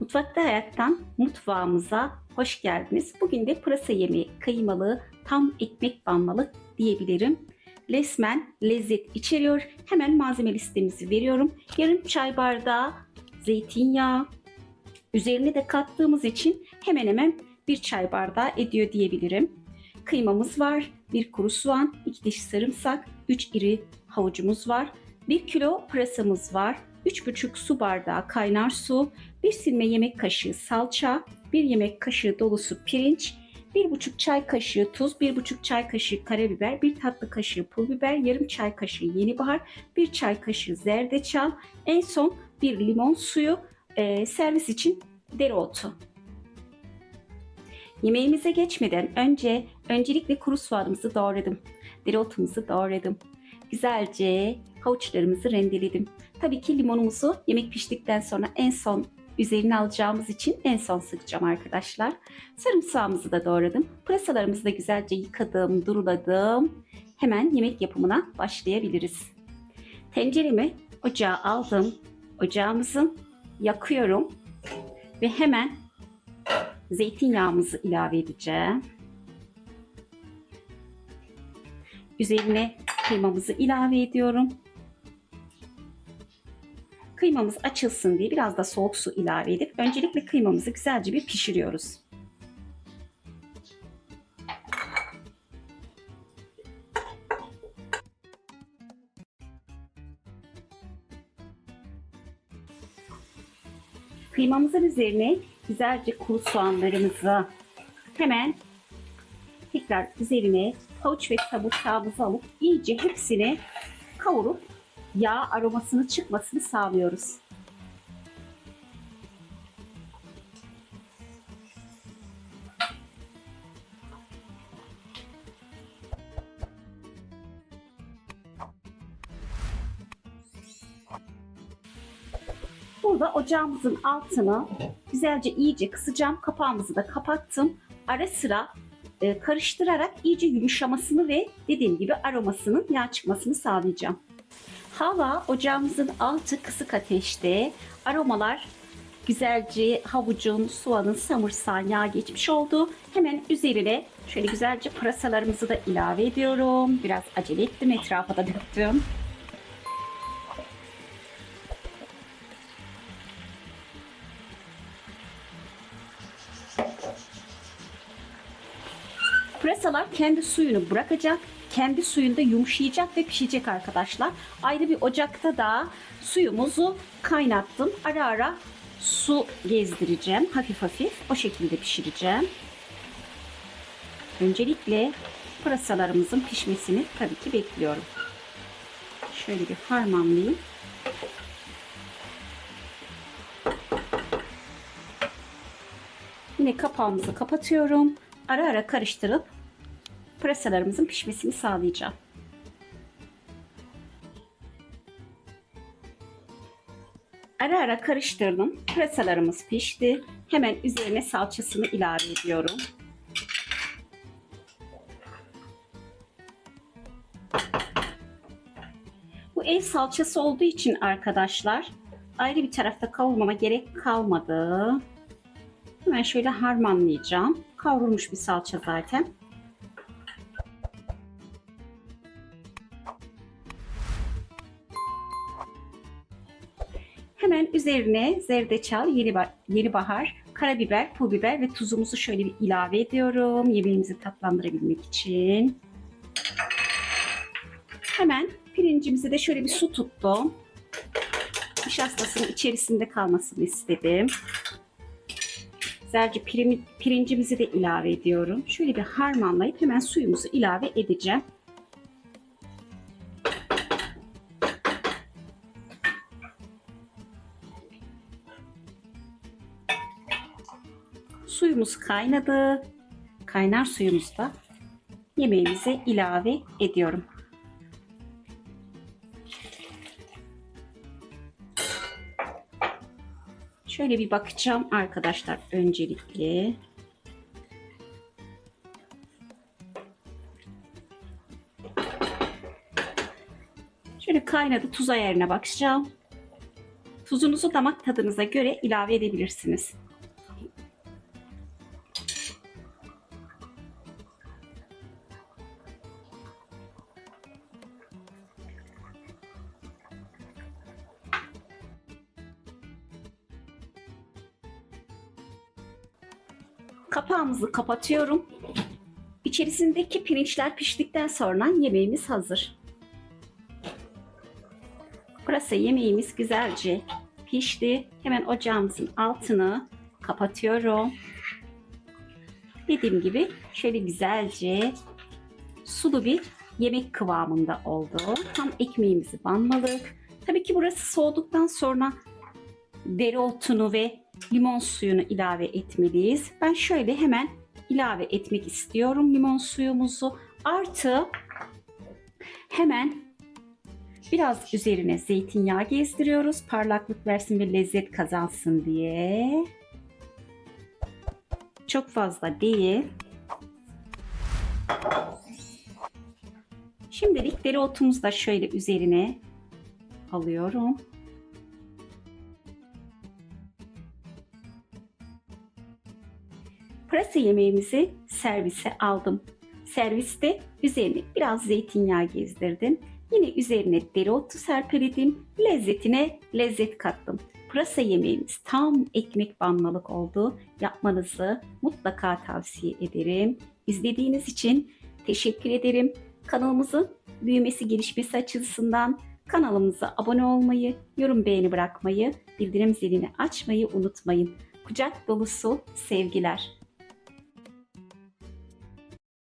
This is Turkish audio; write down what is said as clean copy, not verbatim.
Mutfakta Hayattan mutfağımıza hoş geldiniz. Bugün de pırasa yemeği, kıymalı, tam ekmek banmalı diyebilirim. Resmen lezzet içeriyor. Hemen malzeme listemizi veriyorum. Yarım çay bardağı zeytinyağı. Üzerine de kattığımız için hemen hemen bir çay bardağı ediyor diyebilirim. Kıymamız var, bir kuru soğan, 2 diş sarımsak, 3 iri havucumuz var. 1 kilo pırasamız var. 3,5 su bardağı kaynar su, 1 silme yemek kaşığı salça, 1 yemek kaşığı dolusu pirinç, 1,5 çay kaşığı tuz, 1,5 çay kaşığı karabiber, 1 tatlı kaşığı pul biber, yarım çay kaşığı yeni bahar, 1 çay kaşığı zerdeçal, en son 1 limon suyu, servis için dereotu. Yemeğimize geçmeden öncelikle kuru soğanımızı doğradım. Dereotumuzu doğradım. Güzelce havuçlarımızı rendeledim. Tabii ki limonumuzu yemek piştikten sonra en son üzerine alacağımız için en son sıkacağım arkadaşlar. Sarımsağımızı da doğradım. Pırasalarımızı da güzelce yıkadım, duruladım. Hemen yemek yapımına başlayabiliriz. Tenceremi ocağa aldım. Ocağımızı yakıyorum ve hemen zeytinyağımızı ilave edeceğim. Üzerine kıymamızı ilave ediyorum. Kıymamız açılsın diye biraz da soğuk su ilave edip öncelikle kıymamızı güzelce bir pişiriyoruz. Kıymamızın üzerine güzelce kuru soğanlarımızı hemen tekrar üzerine havuç ve sarımsağımızı alıp iyice hepsini kavurup yağ aromasını çıkmasını sağlıyoruz. Burada ocağımızın altını güzelce iyice kısacağım. Kapağımızı da kapattım. Ara sıra karıştırarak iyice yumuşamasını ve dediğim gibi aromasının yağ çıkmasını sağlayacağım. Hava ocağımızın altı kısık ateşte. Aromalar güzelce havucun, soğanın, samırsağın yağ geçmiş oldu. Hemen üzerine şöyle güzelce pırasalarımızı da ilave ediyorum. Biraz acele ettim, etrafa da döktüm. Pırasalar kendi suyunu bırakacak, kendi suyunda yumuşayacak ve pişecek arkadaşlar. Ayrı bir ocakta da suyumuzu kaynattım. Ara ara su gezdireceğim, hafif hafif o şekilde pişireceğim. Öncelikle pırasalarımızın pişmesini tabii ki bekliyorum. Şöyle bir harmanlayayım. Yine kapağımızı kapatıyorum. Ara ara karıştırıp pırasalarımızın pişmesini sağlayacağım. Ara ara karıştırdım. Pırasalarımız pişti. Hemen üzerine salçasını ilave ediyorum. Bu ev salçası olduğu için arkadaşlar ayrı bir tarafta kavurmama gerek kalmadı. Hemen şöyle harmanlayacağım. Kavrulmuş bir salça zaten. Hemen üzerine zerdeçal, yeni bahar, karabiber, pul biber ve tuzumuzu şöyle bir ilave ediyorum. Yemeğimizi tatlandırabilmek için. Hemen pirincimizi de şöyle bir su tuttum. Nişastasının içerisinde kalmasını istedim. Güzelce pirincimizi de ilave ediyorum. Şöyle bir harmanlayıp hemen suyumuzu ilave edeceğim. Suyumuz kaynadı. Kaynar suyumuzu da yemeğimize ilave ediyorum. Şöyle bir bakacağım arkadaşlar öncelikle. Şöyle kaynadı, tuz ayarına bakacağım. Tuzunuzu damak tadınıza göre ilave edebilirsiniz. Kapağımızı kapatıyorum. İçerisindeki pirinçler piştikten sonra yemeğimiz hazır. Pırasa yemeğimiz güzelce pişti. Hemen ocağımızın altını kapatıyorum. Dediğim gibi şöyle güzelce sulu bir yemek kıvamında oldu. Tam ekmeğimizi banmalık. Tabii ki burası soğuduktan sonra dereotunu ve limon suyunu ilave etmeliyiz. Ben şöyle hemen ilave etmek istiyorum limon suyumuzu. Artı hemen biraz üzerine zeytinyağı gezdiriyoruz. Parlaklık versin ve lezzet kazansın diye. Çok fazla değil. Şimdilik dereotumuzu da şöyle üzerine alıyorum. Pırasa yemeğimizi servise aldım. Serviste üzerine biraz zeytinyağı gezdirdim. Yine üzerine dereotu serpeledim. Lezzetine lezzet kattım. Pırasa yemeğimiz tam ekmek banmalık oldu. Yapmanızı mutlaka tavsiye ederim. İzlediğiniz için teşekkür ederim. Kanalımızın büyümesi, gelişmesi açısından kanalımıza abone olmayı, yorum beğeni bırakmayı, bildirim zilini açmayı unutmayın. Kucak dolusu sevgiler.